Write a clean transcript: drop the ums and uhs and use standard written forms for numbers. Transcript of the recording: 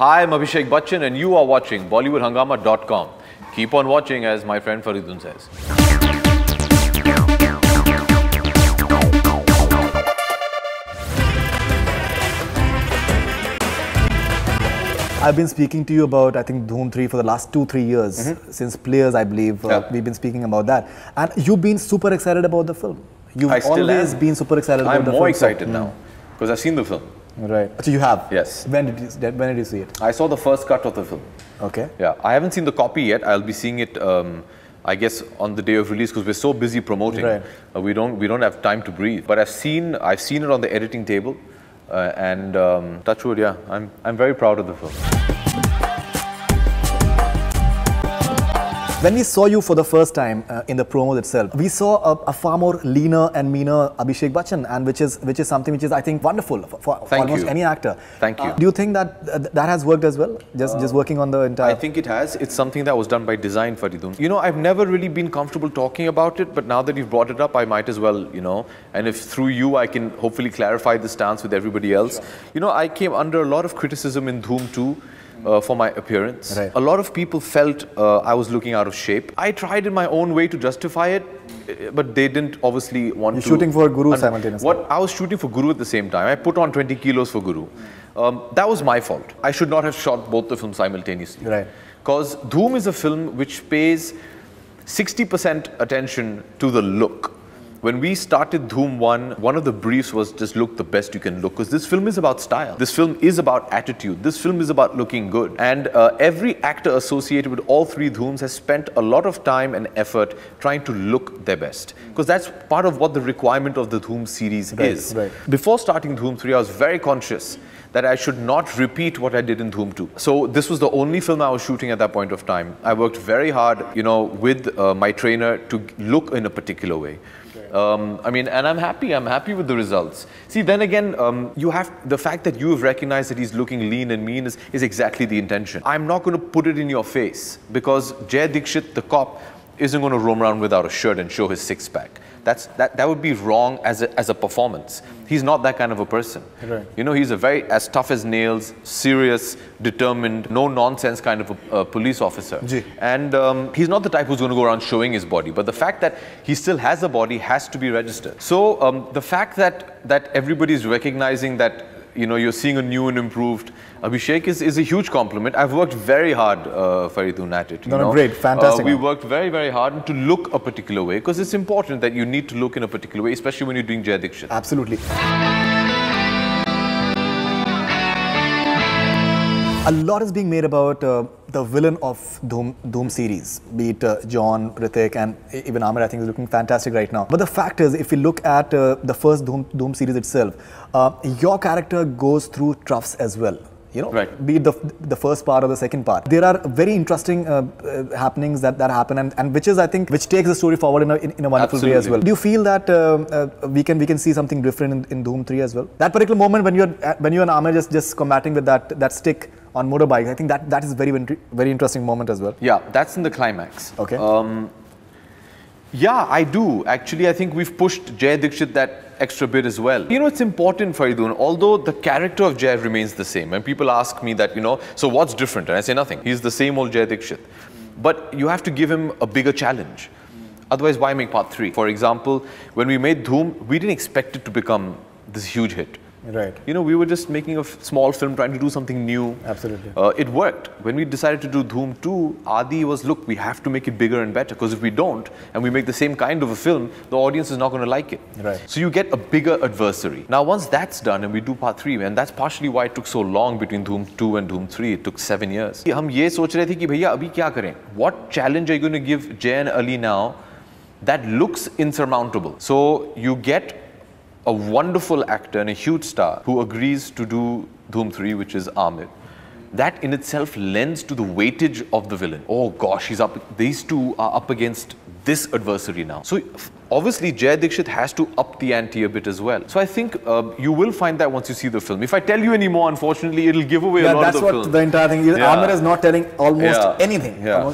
Hi, I'm Abhishek Bachchan and you are watching BollywoodHungama.com. Keep on watching, as my friend Faridoon says. I've been speaking to you about, I think, Dhoom 3 for the last 2-3 years. Since Players, I believe, we've been speaking about that. And you've been super excited about the film. You've always been super excited about the film. I'm more excited now, because I've seen the film. Right. So you have? Yes. When did you see it? I saw the first cut of the film. Okay. Yeah. I haven't seen the copy yet. I'll be seeing it, I guess, on the day of release, because we're so busy promoting. Right. We don't have time to breathe. But I've seen it on the editing table. And touch wood, yeah, I'm very proud of the film. When we saw you for the first time in the promo itself, we saw a far more leaner and meaner Abhishek Bachchan, and which is something which is, I think, wonderful for almost any actor. Thank you. Do you think that has worked as well? Just working on the entire... I think it has. It's something that was done by design, Faridoon. You know, I've never really been comfortable talking about it, but now that you've brought it up, I might as well, you know. And if through you, I can hopefully clarify the stance with everybody else. Sure. You know, I came under a lot of criticism in Dhoom 2. For my appearance. Right. A lot of people felt I was looking out of shape. I tried in my own way to justify it, but they didn't obviously want to... You're shooting for Guru simultaneously. I was shooting for Guru at the same time. I put on 20 kilos for Guru. That was my fault. I should not have shot both the films simultaneously. Right. Because Dhoom is a film which pays 60% attention to the look. When we started Dhoom 1, one of the briefs was just look the best you can look, because this film is about style. This film is about attitude. This film is about looking good. And every actor associated with all three Dhooms has spent a lot of time and effort trying to look their best. Because that's part of what the requirement of the Dhoom series is. Right. Before starting Dhoom 3, I was very conscious that I should not repeat what I did in Dhoom 2. So this was the only film I was shooting at that point of time. I worked very hard, you know, with my trainer to look in a particular way. I mean, and I'm happy with the results. See, then again, the fact that you have recognized that he's looking lean and mean is exactly the intention. I'm not going to put it in your face, because Jai Dixit, the cop, isn't going to roam around without a shirt and show his six-pack. That would be wrong as a performance. He's not that kind of a person. Right. You know, he's as tough as nails, serious, determined, no-nonsense kind of a police officer. And he's not the type who's going to go around showing his body. But the fact that he still has a body has to be registered. So the fact that everybody's recognizing that, you know, you're seeing a new and improved Abhishek is a huge compliment. I've worked very hard, Faridoon, at it. No, great, fantastic. We worked very, very hard to look a particular way, because it's important that you need to look in a particular way, especially when you're doing Jai Dixit. Absolutely. A lot is being made about the villain of Dhoom series, be it John, Hrithik, and even Amir, I think, is looking fantastic right now. But the fact is, if you look at the first Dhoom series itself, your character goes through troughs as well. You know, right. Be it the first part or the second part. There are very interesting happenings that happen, and which is, I think, which takes the story forward in a wonderful way as well. Do you feel that we can see something different in Dhoom 3 as well? That particular moment when you and Amir just combating with that stick on motorbike, I think that is very interesting moment as well. Yeah, that's in the climax. Okay. Yeah, I do. Actually, I think we've pushed Jai Dixit that extra bit as well. You know, it's important, Faridoon, although the character of Jai remains the same. And people ask me that, you know, so what's different? And I say nothing. He's the same old Jai Dixit. But you have to give him a bigger challenge. Otherwise, why make part 3? For example, when we made Dhoom, we didn't expect it to become this huge hit. Right. You know, we were just making a small film, trying to do something new. Absolutely. It worked. When we decided to do Dhoom 2, Adi was, look, we have to make it bigger and better, because if we don't, and we make the same kind of a film, the audience is not going to like it. Right. So you get a bigger adversary. Now, once that's done and we do part 3, and that's partially why it took so long between Dhoom 2 and Dhoom 3, it took 7 years. हम ये सोच रहे थे कि भैया अभी क्या करें? What challenge are you going to give Jai and Ali now that looks insurmountable? So you get a wonderful actor and a huge star who agrees to do Dhoom 3, which is Amir. That in itself lends to the weightage of the villain. Oh gosh, these two are up against this adversary now. So obviously Jai Dixit has to up the ante a bit as well. So I think you will find that once you see the film. If I tell you any more, unfortunately, it'll give away a lot of the film. That's what the entire thing is. Amir is not telling almost anything. Yeah.